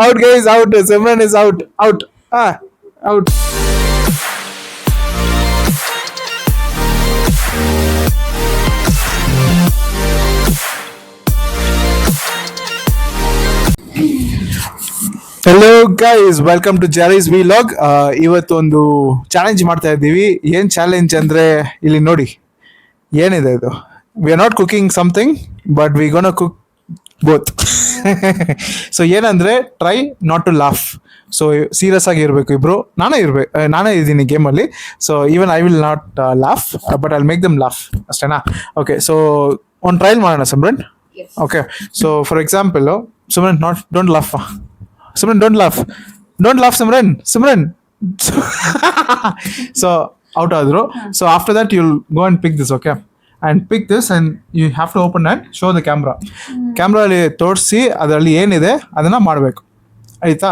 Out, guys, out. Simran is out. Out. Out. Hello guys, welcome to Jerry's vlog. ಇವತ್ತು ಒಂದು challenge ಮಾಡ್ತಾ ಇದ್ದೀವಿ. ಏನ್ ಚಾಲೆಂಜ್ ಅಂದ್ರೆ ಇಲ್ಲಿ ನೋಡಿ ಏನಿದೆ ಇದು. We are not cooking something but we gonna cook both. So ಏನಂದ್ರೆ try not to laugh. So serious ಆಗಿ ಇರಬೇಕು ಇಬ್ರು. ನಾನೇ ಇದ್ದೀನಿ ಗೇಮಲ್ಲಿ. So even I will not laugh but I make them laugh ಅಷ್ಟೇನಾ? ಓಕೆ, ಸೊ ಒಂದು ಟ್ರಯಲ್ ಮಾಡೋಣ Simran. Okay, so for example Simran don't laugh. Simran, don't laugh. Don't laugh, Simran. Simran. So, out adro. So, after that, you'll go and pick this, okay? And pick this and you have to open and show the camera. Camera ಅಲ್ಲಿ ತೋರಿಸಿ ಅದರಲ್ಲಿ ಏನಿದೆ ಅದನ್ನ ಮಾಡಬೇಕು, ಆಯ್ತಾ?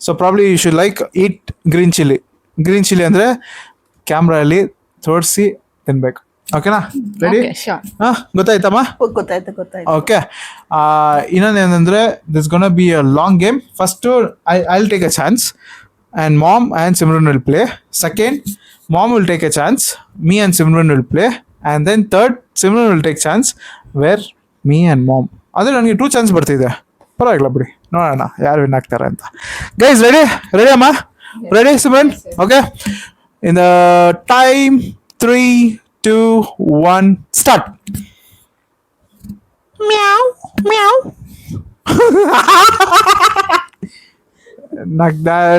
So probably you should like eat green chilli. Green chilli ಅಂದರೆ ಕ್ಯಾಮ್ರಲ್ಲಿ ತೋರಿಸಿ ತಿನ್ಬೇಕು. ಓಕೆನಾ? ರೆಡಿ? ಗೊತ್ತಾಯ್ತಮ್ಮ? ಗೊತ್ತಾಯ್ತು. ಓಕೆ, ಇನ್ನೊಂದೇನಂದ್ರೆ this gonna be a long game. First I will take a chance and mom and Simran will play. Second, mom will take a chance, me and Simran will play. And then third, Simran will take chance where me and mom. ಅದೇ ನನಗೆ 2 chance ಬರ್ತಿದೆ. ಪರವಾಗಿಲ್ಲ ಬಿಡಿ, ನೋಡೋಣ ಯಾರು win ಆಗ್ತಾರೆ ಅಂತ. Guys, ready ಅಮ್ಮ? Ready Simran? Okay, in the time 3, 2, 1 start. Meow meow.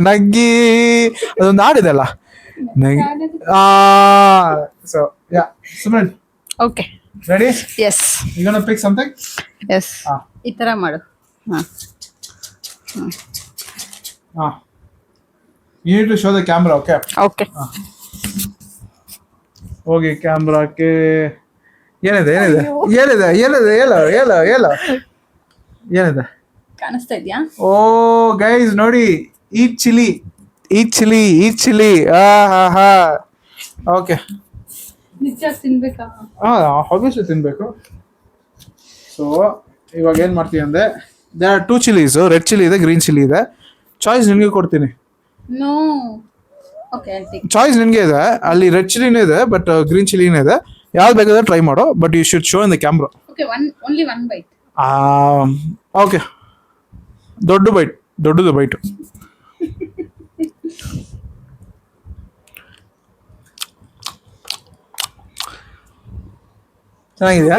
ನಗ್ಗಿ ಅದೊಂದು ಹಾಡಿದೆಲ್ಲ. So yeah Simran, okay ready? Yes. You gonna pick something? Yes, ಈ ತರ ಮಾಡು. You need to show the camera. Okay okay, ಹೋಗಿ ಕ್ಯಾಮ್ರಾಕ್ಕೆ. ಏನಿದೆ ಏನಿದೆ ಏನಿದೆ ಹೇಳ ಹೇಳ ಹೇಳ ಏನಿದೆ? ಕಾಣಿಸ್ತಾ ಇದೆಯಾ? ಓ ಗೈಸ್ ನೋಡಿ, ಈಟ್ ಚಿಲ್ಲಿ. ಹಾ. ಓಕೆ, ನಿಜ ತಿನ್ಬೇಕಾ? ಆಬ್ವಿಯಸ್ಲಿ ತಿನ್ಬೇಕು. ಸೊ ಇವಾಗ ಏನ್ ಮಾಡ್ತೀವಿ ಅಂದ್ರೆ there are 2 chillies. Red chilli ಇದೆ, ಗ್ರೀನ್ ಚಿಲ್ಲಿ ಇದೆ. ಚಾಯ್ಸ್ ನಿನ್ಗೆ ಕೊಡ್ತೀನಿ. ನೋ, ಓಕೆ, ಚಾಯ್ಸ್ ನಿನ್ಗೆ ಇದೆ. ಅಲ್ಲಿ ರೆಡ್ ಚಿಲ್ಲಿನೂ ಇದೆ ಬಟ್ ಗ್ರೀನ್ ಚಿಲ್ಲಿನೂ ಇದೆ. ಯಾವ್ದು ಬೇಕಾದ್ರೆ ಟ್ರೈ ಮಾಡೋ, but you should show in the camera. Okay, only one bite. Okay, ದೊಡ್ಡದು ಬೈಟ್. ಚೆನ್ನಾಗಿದೆಯಾ?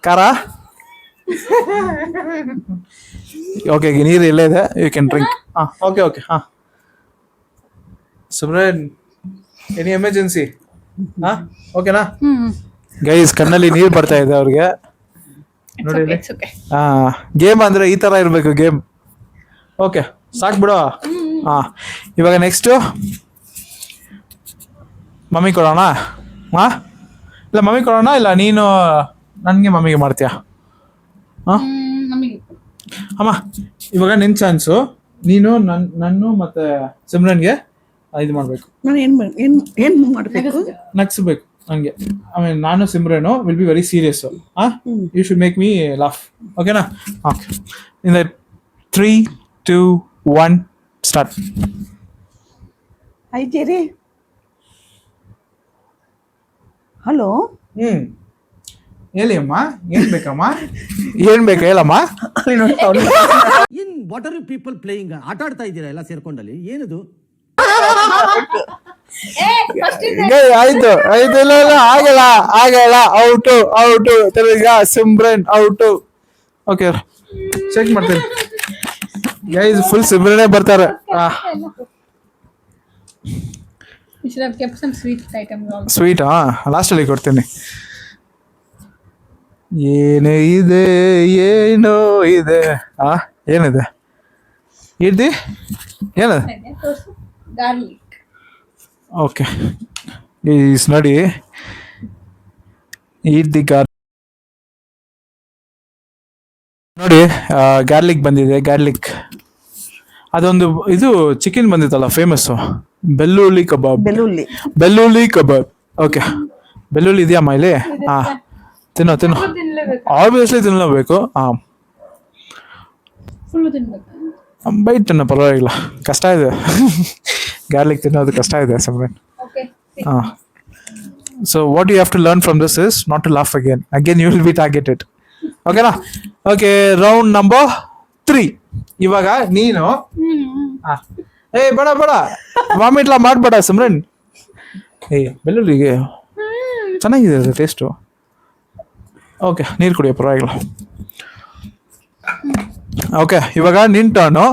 ಖಾರ? ಓಕೆ, ನೀರು ಇಲ್ಲೇ ಇದೆ, you can drink. Okay. Simran, any emergency? ಓಕೆನಾ? ಗೈಸ್, ಕಣ್ಣಲ್ಲಿ ನೀರು ಬರ್ತಾ ಇದೆ ಅವ್ರಿಗೆ ನೋಡಿ. ಗೇಮ್ ಅಂದ್ರೆ ಈ ತರ ಇರ್ಬೇಕು ಗೇಮ್. ಓಕೆ, ಸಾಕ್ ಬಿಡು. ಇವಾಗ ನೆಕ್ಸ್ಟ್ ಮಮ್ಮಿ ಕೊಡೋಣ. ಇಲ್ಲ ಮಮ್ಮಿ ಕೊಡೋಣ, ಇಲ್ಲ ನೀನು ನನಗೆ ಮಮ್ಮಿಗೆ ಮಾಡ್ತೀಯಾ? ಅಮ್ಮ, ಇವಾಗ ನಿನ್ ಚಾನ್ಸು. ನೀನು ನನ್ನ ಮತ್ತೆ ಸಿಮ್ರನ್ಗೆ ಇದು ಮಾಡ್ಬೇಕು. ಏನ್ ಮಾಡ್ಬೇಕು? ನಗ್ಸ್ಬೇಕು ನಂಗೆ. ಆಮೇಲೆ ನಾನು Simran will be very serious. You should make me laugh. ಓಕೆನಾ? Okay, in 3, 2, 1 start. Hi Jerry. Hello. ಹೇಳಿ ಅಮ್ಮ, ಏನ್ ಬೇಕಮ್ಮ? ಏನ್ ಬೇಕು ಹೇಳಮ್ಮ? ಏನ್ what are you people playing? ಆಟ ಆಡ್ತಾ ಇದ್ದೀರಾ ಎಲ್ಲ ಸೇರ್ಕೊಂಡಲ್ಲಿ? ಏನಿದು? ಆಯ್ತು ಇಲ್ಲ ಆಗಲ್ಲ. ಔಟು ಈಗ ಸಿಮ್ರನ್ ಔಟು. ಓಕೆ, ಚೆಕ್ ಮಾಡ್ತೀನಿ ಗೈಸ್. ಫುಲ್ ಸಿಮ್ರನೇ ಬರ್ತಾರೆ. ಸ್ವೀಟ್ ಲಾಸ್ಟ್ ಅಲ್ಲಿ ಕೊಡ್ತೀನಿ. ಏನೋ ಇದೆ ಏನಿದೆ? ಇಡ್ದಿ ಏನದ? ಓಕೆ, ಈಸ್ ನೋಡಿ, ಈಟ್ ದಿ ನೋಡಿ, ಗಾರ್ಲಿಕ್ ಬಂದಿದೆ. ಗಾರ್ಲಿಕ್ ಅದೊಂದು ಇದು ಚಿಕನ್ ಬಂದಿತ್ತಲ್ಲ ಫೇಮಸ್, ಬೆಳ್ಳುಳ್ಳಿ ಕಬಾಬ್. ಓಕೆ, ಬೆಳ್ಳುಳ್ಳಿ ಇದೆಯಮ್ಮ ಇಲ್ಲಿ? ತಿನ್ನೋ ಆಬ್ವಿಯಸ್ಲಿ ತಿನ್ನಲೇಬೇಕು. ಫುಲ್ಲು ತಿನ್ಬೇಕಾ? ಬೈಟ್ ಅನ್ನ ಪರವಾಗಿಲ್ಲ, ಕಷ್ಟ ಇದೆ. ಗಾರ್ಲಿಕ್ ತಿನ್ನೋದು ಕಷ್ಟ ಇದೆ ಸಿಮ್ರನ್. ಓಕೆ. ಹಾಂ. So what you have to learn from this is not to laugh again you will be targeted. ಓಕೆನಾ? Okay, round number 3. ಇವಾಗ ನೀನು ಬೇಡ ಬೇಡ ವಾಮಿಟ್ಲಾ ಮಾಡಬೇಡ ಸಿಮ್ರನ್. ಬೆಳ್ಳುಳ್ಳಿಗೆ ಚೆನ್ನಾಗಿದೆ ಅದು ಟೇಸ್ಟು. ಓಕೆ, ನೀರು ಕುಡಿಯೋ ಪರವಾಗಿಲ್ಲ. ಓಕೆ, ಇವಾಗ ನಿನ್ ಟರ್ನು.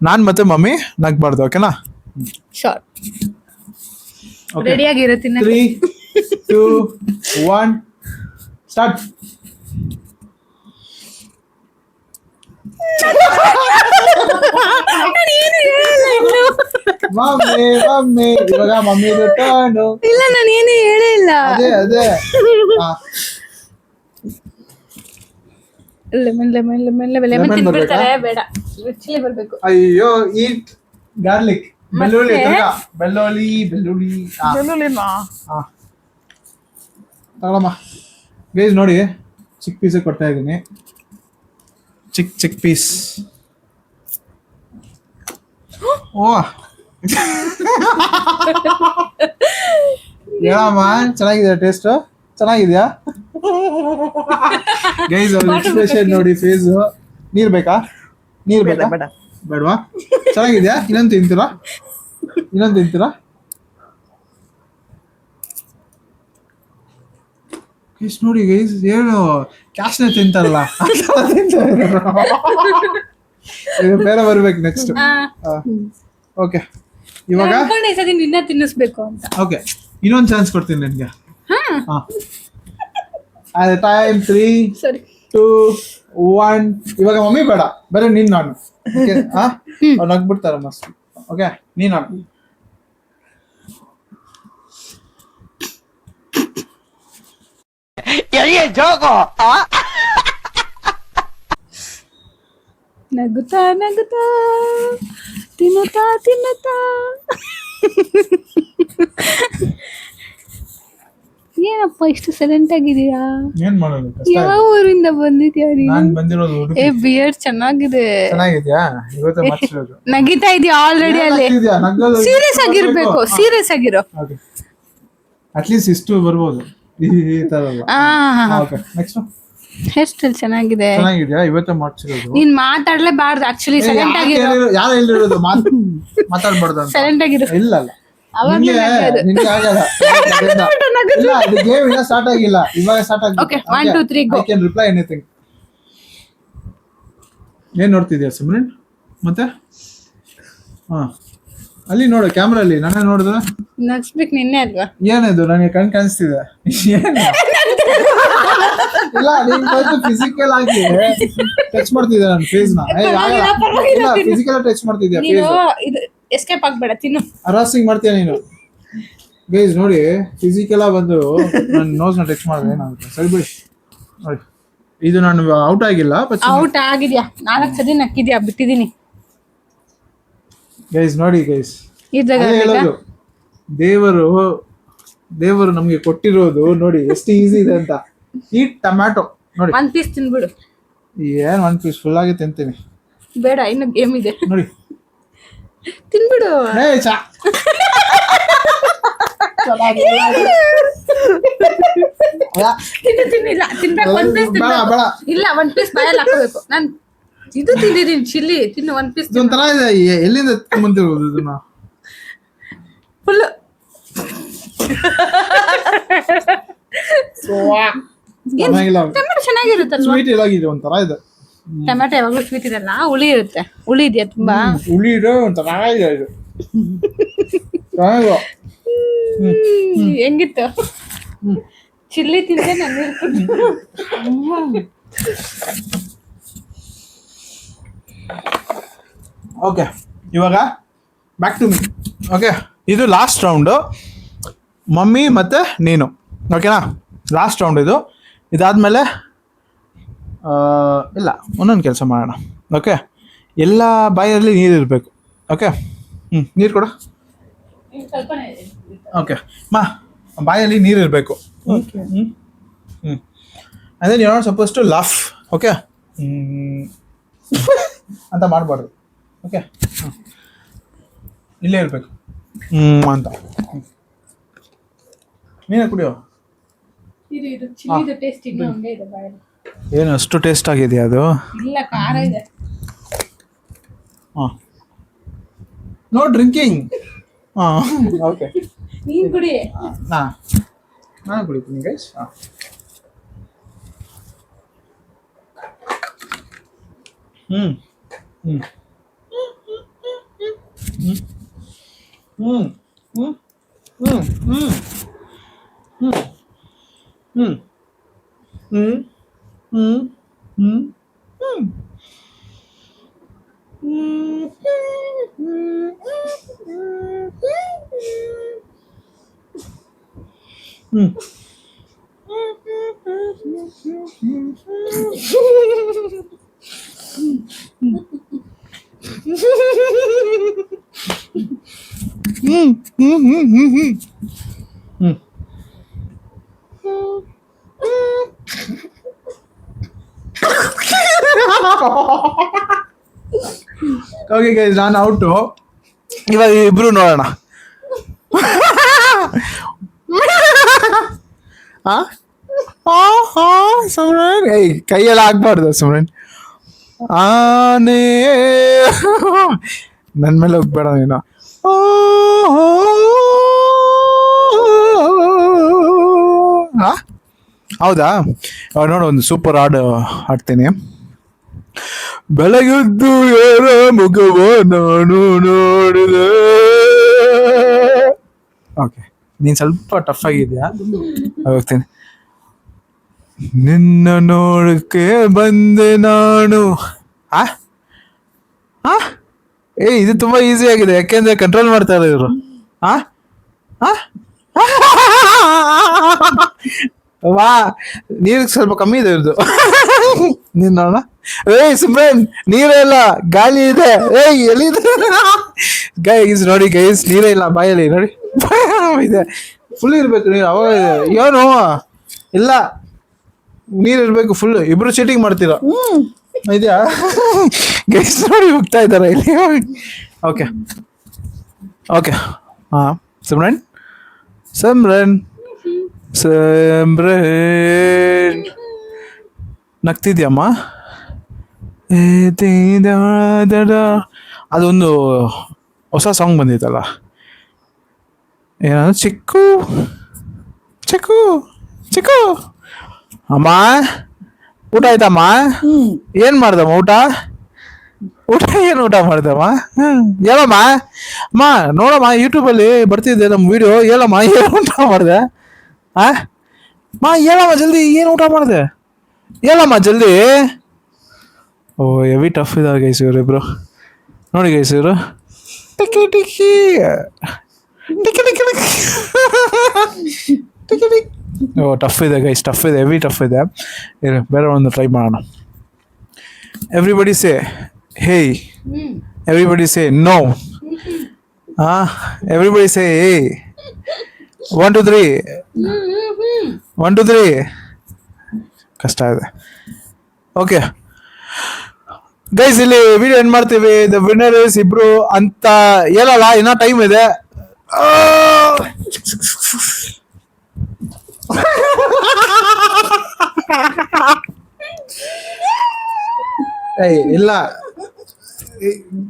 ನಾನು ಮತ್ತೆ ಮಮ್ಮಿ ನಗ್ಬಾರ್ದು. ಓಕೆನಾ? ಶೋರ್. ರೆಡಿ ಆಗಿರೋ ತಿನ್ನ. 3, 2, 1 ಸ್ಟಾರ್ಟ್. ಮಮ್ಮಿ ಇವಾಗ ಮಮ್ಮಿ ಟರ್ನು. ಇಲ್ಲ, ನಾನು ಏನು ಹೇಳೇ ಇಲ್ಲ. ಅದೇ ಲೆಮನ್ ತಿನ್ಬಿಡ್ತಾರೆ. ಬೇಡ, ಚಿಲ್ಲಿ ಬರ್ಬೇಕು. ಅಯ್ಯೋ, ಈಟ್ ಗಾರ್ಲಿಕ್. ಬೆಳ್ಳುಳ್ಳಿ ಬೆಳ್ಳುಳ್ಳಿ ತಗೊಳಮ್ಮ. ಗೈಸ್ ನೋಡಿ, ಚಿಕ್ಕ ಪೀಸ್ ಕೊಡ್ತಾ ಇದ್ದೀನಿ. ಚಿಕ್ಕ ಪೀಸ್. ಓ ಹೇಳಮ್ಮ, ಚೆನ್ನಾಗಿದೆ ಟೇಸ್ಟ್? ಚೆನ್ನಾಗಿದ್ಯಾ ಗೈಸ್? ಅವ್ರ ಎಕ್ಸ್ಪ್ರೆಷನ್ ನೋಡಿ, ಫೇಸ್. ನೀರ್ ಬೇಕಾ? ಬೇಡವಾ? ಚೆನ್ನಾಗಿದ್ಯಾ? ಇನ್ನೊಂದು ತಿಂತೀರಾ? ಗೈಸ್ ನೋಡಿ ಗೈಸ್, ಏನು ಕ್ಯಾಶ್ನ ತಿಂತಾರಲ್ಲ ಇದು ಬೇರೆ ಬರ್ಬೇಕು ನೆಕ್ಸ್ಟ್. ಓಕೆ, ಇವಾಗ ನಿನ್ನ ತಿನ್ನಿಸ್ಬೇಕು ಅಂತ. ಓಕೆ, ಇನ್ನೊಂದು ಚಾನ್ಸ್ ಕೊಡ್ತೀನಿ ನಿನ್ಗೆ. ಟೈಮ್ 3, 2, 1. ಇವಾಗ ಮಮ್ಮಿ ಬೇಡ, ಬೇರೆ ನೀನ್ ನಾನು. ಅವ್ರು ನಗ್ಬಿಡ್ತಾರ ಮಸ್ತ್. ಓಕೆ, ನೀನ್ ನಾನು. ನಗುತ್ತಾ ತಿನ್ನುತ್ತಾ ಏನಪ್ಪ ಇಷ್ಟು ಸೈಲೆಂಟ್ ಆಗಿದೀಯಾ? ಏನ್ ಮಾಡೋದು? ಯಾವ ಊರಿಂದ ಬಂದಿದ್ಯಾ ನೀನು? ನಾನ್ ಬಂದಿರೋದು ಉಡುಪಿ. ಬಿಯರ್ ಚೆನ್ನಾಗಿದೆ. ಚೆನ್ನಾಗಿದ್ಯಾ? ಇವತ್ತು ಮಾಡ್ಸಿರೋದು. ನಗಿತಾ ಇದೀಯ ಆಲ್ರೆಡಿ ಅಲ್ಲಿ. ಸೀರಿಯಸ್ ಆಗಿರ್ಬೇಕು, ಸೀರಿಯಸ್ ಆಗಿರೋ. ಅಟ್ಲೀಸ್ಟ್ ಇಷ್ಟು ಬರ್ಬೋದು. ಈ ತರ ಅಲ್ಲ. Okay, next. ಹೇರ್ ಸ್ಟೈಲ್ ಚೆನ್ನಾಗಿದೆ. ಚೆನ್ನಾಗಿದ್ಯಾ? ಇವತ್ತು ಮಾಡ್ಸಿರೋದು. ನೀನ್ ಮಾತಾಡ್ಲೇಬಾರ್ದು ಆಕ್ಚುಲಿ. ಸೈಲೆಂಟ್ ಆಗಿರೋ. ಯಾರು ಹೇಳಿರೋದು ಮಾತಾಡ್ಬಾರ್ದು ಅಂತ? ಸೈಲೆಂಟ್ ಆಗಿರೋ. ಇಲ್ಲ ನಿನ್ಗೆ ಆಗಲ್ಲ. ಇಲ್ಲ, ಇದು ಗೇಮ್ ಇನ್ನ ಸ್ಟಾರ್ಟ್ ಆಗಿಲ್ಲ. ಇವಾಗ ಸ್ಟಾರ್ಟ್ ಆಗಿದೆ. Okay, 1, 2, 3 go. I can reply anything. ಏನ್ ನೋಡ್ತಿದ್ಯಾ ಸಿಮ್ರನ್? ಮತ್ತೆ ಅಲ್ಲಿ ನೋಡು, ಕ್ಯಾಮ್ರಲ್ಲಿ. ನಾನೇ ನೋಡಿದ್ರೆ ನಗ್ಸ್ಬೇಕು ನಿನ್ನೆ ಅಲ್ವಾ? ಏನಿದು? ನನಗೆ ಕಾಣಿಸ್ತಿದೆ. ಇಲ್ಲ, ನೀನ್ ಫಿಸಿಕಲ್ ಆಗಿ ಟಚ್ ಮಾಡ್ತಿದ್ದೆ ನನ್ನ ಫೇಸ್ ನ. ಇಲ್ಲ, ಫಿಸಿಕಲ್ ಟಚ್ ಮಾಡ್ತಿದ್ಯಾ ಫೇಸ್. ಇದು ಎಸ್ಕೇಪ್ ಆಗ್ಬೇಡ, ತಿನ್ನು. ಹರಾಸಿಂಗ್ ಮಾಡ್ತೀಯ ನೀನು. ಗೈಸ್ ನೋಡಿ, ಫಿಸಿಕಲ್ ಬಂದು ನನ್ನ ನೋಸ್ ನ ಟಚ್ ಮಾಡಿದ್ರೆ ಏನಾಗುತ್ತೆ? ಸರಿ ಬಿಡಿ. ನೋಡಿ, ಇದು ನಾನು ಔಟ್ ಆಗಿಲ್ಲ. ಔಟ್ ಆಗಿದ್ಯಾ? 4 ಸತಿ ನಕ್ಕಿದ್ಯಾ? ಬಿಟ್ಟಿದೀನಿ. ಗೈಸ್ ನೋಡಿ, ಗೈಸ್ ಹೇಳೋದು, ದೇವರು ನಮ್ಗೆ ಕೊಟ್ಟಿರೋದು ನೋಡಿ ಎಷ್ಟು ಈಸಿ ಇದೆ ಅಂತ. ಈ ಟೊಮ್ಯಾಟೊ ನೋಡಿ, 1 ಪೀಸ್ ತಿನ್ಬಿಡು. ಏನ್ 1 ಪೀಸ್ ಫುಲ್ ಆಗಿ ತಿಂತೀನಿ. ಬೇಡ, ಇನ್ನು ಗೇಮ್ ಇದೆ. ನೋಡಿ, ತಿನ್ಬಿಡು. ತಿನ್ನಿಲ್ಲ, ತಿನ್ಬೇಕು. 1 ಪೀಸ್ ಇಲ್ಲ, 1 ಪೀಸ್ ಬಾಯಲ್ಲಿ ಹಾಕೋಬೇಕು. ನಾನು ಇದು ತಿಂದಿದ್ದೀನಿ, ಚಿಲ್ಲಿ. ತಿನ್ನು 1 ಪೀಸ್. ಒಂಥರ ಇದೆ. ಎಲ್ಲಿಂದ ಬಂದಿರೋದು ಇದನ್ನ? Full tomato ಚೆನ್ನಾಗಿರುತ್ತಲ್ವಾ? ಸ್ವೀಟ್ ಇದಾಗಿದೆ, ಒಂಥರ ಇದೆ. ಟೊಮೆಟೊ ಯಾವಾಗಲೂ ಸ್ವೀಟ್ ಇರಲ್ಲ, ಹುಳಿ ಇರುತ್ತೆ. ಹುಳಿ ಇದೆಯಾ ತುಂಬಾ? ಹುಳಿ ಇದೆ, ಒಂಥರ ಇದೆ ಇದು. ಹೆಂಗಿತ್ತು? ಚಿಲ್ಲಿ ತಿಂದೆ ನಾನು. ಓಕೆ, ಇವಾಗ ಬ್ಯಾಕ್ ಟು ಮೀ. ಓಕೆ, ಇದು ಲಾಸ್ಟ್ ರೌಂಡು. ಮಮ್ಮಿ ಮತ್ತೆ ನೀನು. ಓಕೆನಾ? ಲಾಸ್ಟ್ ರೌಂಡ್ ಇದು. ಇದಾದ್ಮೇಲೆ ಇಲ್ಲ, ಒಂದೊಂದು ಕೆಲಸ ಮಾಡೋಣ. ಓಕೆ, ಎಲ್ಲ ಬಾಯಲ್ಲಿ ನೀರು ಇರಬೇಕು. ಓಕೆ, ನೀರು ಕೊಡು. ಓಕೆ ಬಾಯಲ್ಲಿ ನೀರು ಇರಬೇಕು. And then you're not supposed to laugh. Okay? ಅಂತ ಮಾಡಬಾರ್ದು. ಓಕೆ, ಇಲ್ಲೇ ಇರಬೇಕು ಅಂತ. ನೀನೇ ಕುಡಿಯೋ. ಇದು ಚಿಲ್ಲಿದು ಟೇಸ್ಟ್ ಇನ್ನೂ ಹಂಗೆ ಇದೆ ಬಾಯಲ್ಲಿ. ಏನು ಅಷ್ಟು ಟೇಸ್ಟ್ ಆಗಿದೆಯಾ ಅದು? ಇಲ್ಲ, ಖಾರ ಇದೆ. ಹಾಂ, ನೋ ಡ್ರಿಂಕಿಂಗ್. ಹಾಂ, ಓಕೆ. ನೀನ್ ಕುಡಿ. ನಾನು ಕುಡಿತೀನಿ ಗೈಸ್. ಹಾಂ, ಹ್ಞೂ ಹ್ಞೂ ಹ್ಞೂ ಹ್ಞೂ ಹ್ಞೂ ಹ್ಞೂ ಹ್ಞೂ ಹ್ಞೂ ಹ್ಞೂ ಹ್ಞೂ ಹ್ಞೂ ಹ್ಞೂ ಓಕೆ ಗೈಸ್, ನಾನು ಔಟು. ಇವಾಗ ಇಬ್ರು ನೋಡೋಣ. ಸುಮ್ರನ್, ಕೈಯೆಲ್ಲ ಆಗ್ಬಾರ್ದು ಸುಮ್ರನ್. ಆನೆ ನನ್ನ ಮೇಲೆ ಹೋಗ್ಬೇಡ ನೀನು. ಹೌದಾ, ನೋಡು ಒಂದು ಸೂಪರ್ ಹಾಡು ಹಾಡ್ತೀನಿ. ಬೆಳಗಿದ್ದು ಯಾರ ಮುಖವ ನಾನು ನೋಡಿದೆ. ಓಕೆ, ನೀನು ಸ್ವಲ್ಪ ಟಫ್ ಆಗಿದ್ಯಾ, ಹೋಗ್ತೀನಿ. ನಿನ್ನ ನೋಡಕ್ಕೆ ಬಂದೆ ನಾನು. ಇದು ತುಂಬಾ ಈಸಿ ಆಗಿದೆ, ಯಾಕೆಂದ್ರೆ ಕಂಟ್ರೋಲ್ ಮಾಡ್ತಾ ಇಲ್ಲ ಇವರು. ವಾ, ನೀರು ಸ್ವಲ್ಪ ಕಮ್ಮಿ ಇದೆ ಇವ್ರದ್ದು. ನೀನ್ ನೋಡ. ಸಿಮ್ರನ್, ನೀರೇ ಇಲ್ಲ, ಗಾಳಿ ಇದೆ. ಎಲ್ಲಿದೆ ಗೈಸ್? ನೋಡಿ ಗೈಸ್, ನೀರೇ ಇಲ್ಲ ಬಾಯಲ್ಲಿ. ನೋಡಿ ಇದೆ, ಫುಲ್ ಇರ್ಬೇಕು ನೀರು. ಅವಾಗ ಏನು ಇಲ್ಲ, ನೀರ್ ಇರ್ಬೇಕು ಫುಲ್. ಇಬ್ರು ಚೀಟಿಂಗ್ ಮಾಡ್ತೀರಾ ಇದೆಯಾ ಗೈಸ್? ನೋಡಿ ಹೋಗ್ತಾ ಇದಾರೆ ಇಲ್ಲಿ. ಓಕೆ ಓಕೆ, ಹಾ. ಸಿಮ್ರನ್ ಸಿಮ್ರನ್ ಸಿಮ್ರನ್ ನಗ್ತಿದ್ಯಮ್ಮ? ಅದೊಂದು ಹೊಸ ಸಾಂಗ್ ಬಂದಿತ್ತಲ್ಲ, ಏನೋ ಚಿಕ್ಕು ಚಿಕ್ಕು ಚಿಕ್ಕು. ಅಮ್ಮ, ಊಟ ಆಯ್ತಮ್ಮ? ಏನ್ ಮಾಡ್ದಮ್ಮ ಊಟ? ಏನು ಊಟ ಮಾಡ್ದಮ್ಮ? ಹೇಳಮ್ಮ. ಅಮ್ಮ ನೋಡಮ್ಮ, ಯೂಟ್ಯೂಬಲ್ಲಿ ಬರ್ತಿದ್ದೆ ನಮ್ಮ ವಿಡಿಯೋ. ಹೇಳಮ್ಮ, ಏನು ಊಟ ಮಾಡಿದೆ? ಹೇಳಮ್ಮ ಜಲ್ದಿ, ಏನು ಊಟ ಮಾಡಿದೆ? ಹೇಳಮ್ಮ ಜಲ್ದಿ. ಓ, ಹೆವಿ ಟಫ್ ಇದಾವೆ ಗೈಸ್ ಇವರಿಬ್ರು. ನೋಡಿ ಗೈಸ್, ಇವರು ಟಿಕ್ಕಿ ಟಿಕ್ಕಿ ಟಿಕ್ಕಿ ಟಿಕ್ಕಿ ಟಿಕ್ಕಿ ಟಿಕ್ಕಿ. ಓ, ಟಫ್ ಇದೆ ಗೈಸ್, ಟಫ್ ಇದೆ, ಹೆವಿ ಟಫ್ ಇದೆ. ಬೇರೆ ಒಂದು ಟ್ರೈ ಮಾಡೋಣ. ಎವ್ರಿಬಡಿ ಸೇ ಹೇ, ಎವ್ರಿಬಡಿ ಸೇ ನೋ. ಎವ್ರಿಬಡಿ ಸೇ ಹೇ. 1 2 3. 1 2 3. ಕಷ್ಟ ಇದೆ. ಓಕೆ ಗೈಸ್, ಇಲ್ಲಿ ವಿಡಿಯೋ ಏನ್ ಮಾಡ್ತೀವಿ. ದ ವಿನ್ನರ್ಸ್ ಇಬ್ರು ಅಂತ ಹೇಳಲ್ಲ, ಇನ್ನೂ ಟೈಮ್ ಇದೆ. ಇಲ್ಲ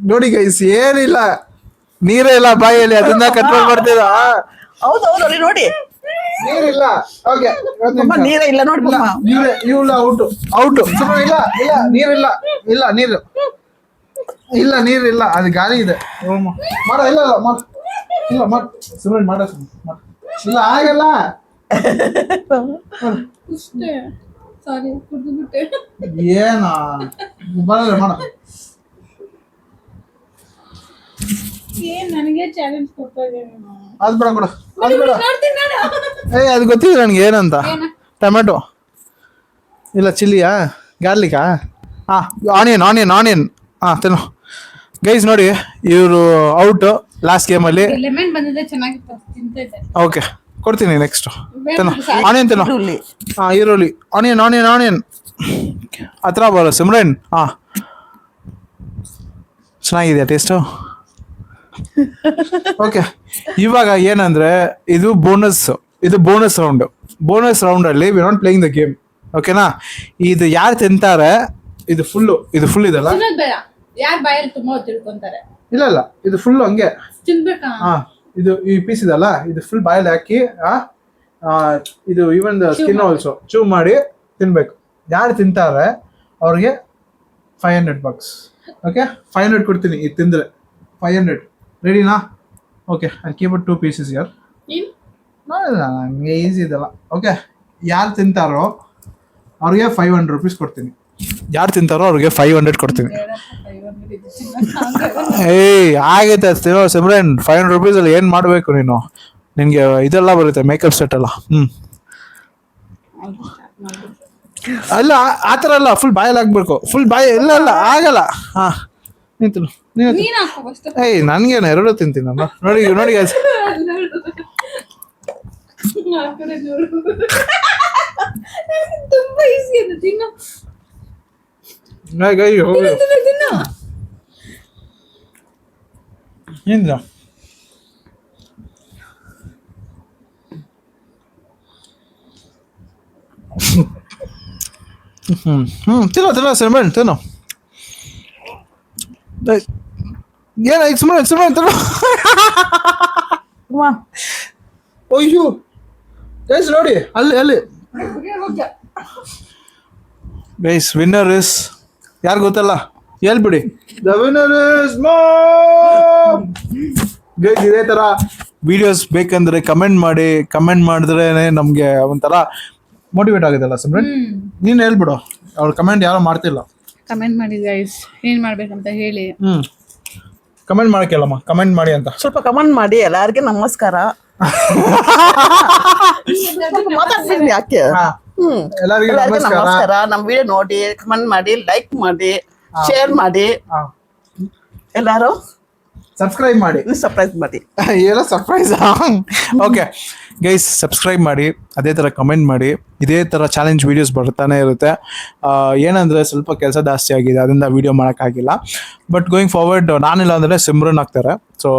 ನೋಡಿ ಗೈಸ್, ಏನಿಲ್ಲ, ನೀರೇ ಇಲ್ಲ ಬಾಯಲ್ಲಿ, ಅದನ್ನ ಕಂಟ್ರೋಲ್ ಮಾಡ್ತೀರಾ? ಹೌದೌದು, ಅಲ್ಲಿ ನೋಡಿ ನೀರಿಲ್ಲ. ಓಕೆ, ನೀರೇ ಇಲ್ಲ ನೋಡಿ. ಇಲ್ಲ, ಔಟು ಔಟು. ಇಲ್ಲ ಇಲ್ಲ, ನೀರಿಲ್ಲ. ಇಲ್ಲ ನೀರು ಇಲ್ಲ, ನೀರಿಲ್ಲ, ಅದು ಗಾಳಿ ಇದೆ. ಮಾಡ. ಇಲ್ಲ ಇಲ್ಲ, ಮಾಡ. ಇಲ್ಲ ಮಾಡ, ಸುಮ್ಮನೆ ಮಾಡ. ಇಲ್ಲ ಆಗಲ್ಲ. ಸಾರಿ, ಕುಡಿದ್ಬಿಟ್ಟೆ. ಏನ ಬರಲ್ಲ ಮಾಡ. ಏನ್ ನನಗೆ ಚಾಲೆಂಜ್ ಕೊಡ್ತಾ ಇದ್ದೀನಿ. ಅದು ಬೇಡ ಕೊಡು, ಅದು ಬೇಡ. ನೋಡ್ತೀನಿ ನಾನು. ಅದು ಗೊತ್ತಿದೆ ನನಗೆ ಏನಂತ. ಟೊಮೆಟೊ ಇಲ್ಲ, ಚಿಲ್ಲಿಯಾ, ಗಾರ್ಲಿಕಾ? Onion onion onion. ತಿನ್ನು ಗೈಸ್. ನೋಡಿ, ಇವರು ಔಟ್ ಲಾಸ್ಟ್ ಗೇಮಲ್ಲಿ. ಲೆಮನ್ ಬಂದಿದೆ, ಚೆನ್ನಾಗಿತ್ತು, ತಿಂತಿದ್ದೆ. ಓಕೆ, ಕೊಡ್ತೀನಿ ನೆಕ್ಸ್ಟ್. ತಿನ್ನು ಆನಿಯನ್, ತಿನ್ನು. ಈರುಳ್ಳಿ, ಆನಿಯನ್ ಆನಿಯನ್ ಆನಿಯನ್. ಹತ್ರ ಬರೋ ಸಿಮ್ರನ್. ಚೆನ್ನಾಗಿದೆ ಟೇಸ್ಟು. ಓಕೆ, ಇವಾಗ ಏನಂದ್ರೆ ಇದು ಬೋನಸ್ ರೌಂಡಲ್ಲಿ we not playing the game. ಓಕೆನಾ? ಇದು ಯಾರು ತಿಂತಾರೆ ಇದು ಫುಲ್ ಇದಲ್ಲ, ತಿನ್ನೋದ್ ಬೇಡ, ಯಾರ್ ಬಾಯಲ್ಲಿ ತುಂಬಾ ತಿಳ್ಕೊಂತಾರೆ. ಇಲ್ಲ ಇದು ಫುಲ್ ಹಂಗೆ. ತಿನ್ಬೇಕಾ? ಹಾ, ಇದು ಈ ಪೀಸ್ ಇದಲ್ಲ, ಇದು ಫುಲ್ ಬಾಯಲ್ಲಿ ಹಾಕಿ ಇದು ಈವನ್ ಸ್ಕಿನ್ ಆಲ್ಸೋ ಚೂ ಮಾಡಿ ತಿನ್ಬೇಕು. ಯಾರು ತಿಂತಾರೆ ಅವ್ರಿಗೆ $500. ಓಕೆ, 500 ಕೊಡ್ತೀನಿ ಇದು ತಿಂದ್ರೆ. 500 ರೆಡಿನಾ? Okay, I keep it 2 pieces here. ನನಗೆ ಈಸಿ ಇದಲ್ಲ. ಓಕೆ, ಯಾರು ತಿಂತಾರೋ ಅವ್ರಿಗೆ $500 ಕೊಡ್ತೀನಿ. ಯಾರು ತಿಂತಾರೋ ಅವ್ರಿಗೆ 500 ಕೊಡ್ತೀನಿ. ಏಯ್ ಆಗೈತೆ ಸಿಮ್ರನ್, $500 ಅಲ್ಲಿ ಏನು ಮಾಡಬೇಕು ನೀನು? ನಿನಗೆ ಇದೆಲ್ಲ ಬರುತ್ತೆ, ಮೇಕಪ್ ಸೆಟ್ ಎಲ್ಲ. ಅಲ್ಲ ಆ ಥರ ಅಲ್ಲ, ಫುಲ್ ಬಾಯಲ್ಲಿ ಹಾಕ್ಬೇಕು. ಫುಲ್ ಬಾಯಿ ಇಲ್ಲ ಆಗಲ್ಲ. ಹಾಂ, ನಿಂತು ನೀನ್ ಹಾಕೋ first. ಏಯ್ ನನ್ಗೇನು, ಎರಡು ತಿಂತೀನಮ್ಮ. ನೋಡಿ guys. ಹಾಕಿದ್ರೆ ನೋಡು. ನನಗೆ ತುಂಬಾ ಈಸಿ ಅದು, ತಿನ್ನು. ತಿನ್ನು. ಏನಿಲ್ಲ, ತಿನ್ನೋ ಸಿಮ್ರನ್ ತಿನ್ನೋ. ಏನಾಯ್ತು ಸಿಮ್ರನ್ ತಿನ್ನೋ. ಅಯ್ಯೋ ಗೈಸ್ ನೋಡಿ, ಅಲ್ಲಿ ಗೈಸ್, ವಿನ್ನರ್ ಇಸ್ ಯಾರು ಗೊತ್ತಲ್ಲ? ಹೇಳ್ಬಿಡಿ. The winner is mom. Guys, ಇದೇ ತರ ವಿಡಿಯೋಸ್ ಬೇಕಂದ್ರೆ ಕಮೆಂಟ್ ಮಾಡಿದ್ರೆ ನಮ್ಗೆ ಒಂಥರ ಮೋಟಿವೇಟ್ ಆಗುತ್ತಲ್ಲ. ಸಿಮ್ರನ್ ನೀನ್ ಹೇಳ್ಬಿಡು, ಅವ್ರು ಕಮೆಂಟ್ ಯಾರೋ ಮಾಡ್ತಿಲ್ಲ. ಕಮೆಂಟ್ ಮಾಡಿ ಗೈಸ್, ಏನ್ ಮಾಡ್ಬೇಕಂತ ಹೇಳಿ. ಕಮೆಂಟ್ ಮಾಡಕ್ಕೆಲ್ಲಮ್ಮ, ಕಮೆಂಟ್ ಮಾಡಿ ಅಂತ ಸ್ವಲ್ಪ ಕಮೆಂಟ್ ಮಾಡಿ. ಎಲ್ಲಾರ್ಗೆ ನಮಸ್ಕಾರ. ಮಾತಾಡ್ತೀನಿ ಯಾಕೆ? ಎಲ್ಲರಿಗೂ ಎಲ್ಲಾರ್ಗೆ ನಮಸ್ಕಾರ. ನಮಸ್ಕಾರ. ನಮ್ ವಿಡಿಯೋ ನೋಡಿ, ಕಮೆಂಟ್ ಮಾಡಿ, ಲೈಕ್ ಮಾಡಿ, ಶೇರ್ ಮಾಡಿ. ಎಲ್ಲಾರು ಸಬ್ಸ್ಕ್ರೈಬ್ ಮಾಡಿ, ಸರ್ಪ್ರೈಸ್ ಮಾಡಿ. ಏನೋ ಸರ್ಪ್ರೈಸ್. ಓಕೆ ಗೈಸ್, ಸಬ್ಸ್ಕ್ರೈಬ್ ಮಾಡಿ, ಅದೇ ಥರ ಕಮೆಂಟ್ ಮಾಡಿ. ಇದೇ ಥರ ಚಾಲೆಂಜ್ ವೀಡಿಯೋಸ್ ಬರ್ತಾನೆ ಇರುತ್ತೆ. ಏನಂದರೆ ಸ್ವಲ್ಪ ಕೆಲಸ ಜಾಸ್ತಿ ಆಗಿದೆ, ಅದರಿಂದ ವೀಡಿಯೋ ಮಾಡೋಕ್ಕಾಗಿಲ್ಲ. ಬಟ್ ಗೋಯಿಂಗ್ ಫಾರ್ವರ್ಡ್ ನಾನಿಲ್ಲ ಅಂದರೆ ಸಿಮ್ರನ್ ಆಗ್ತಾರೆ. ಸೊ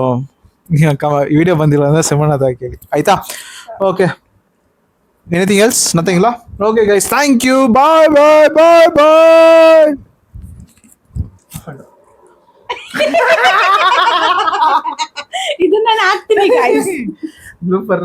ವಿಡಿಯೋ ಬಂದಿಲ್ಲ ಅಂದರೆ ಸಿಮ್ರನ್ ಅದು ಹಾಕಿ, ಆಯಿತಾ? Okay, anything else? ನಥಿಂಗ್ ಇಲ್ಲ. Okay guys, thank you. Bye bye bye bye. ಇದನ್ನ ನಾನು ಹಾಕ್ತೀನಿ ಗೈಸ್. ಸೂಪರ್.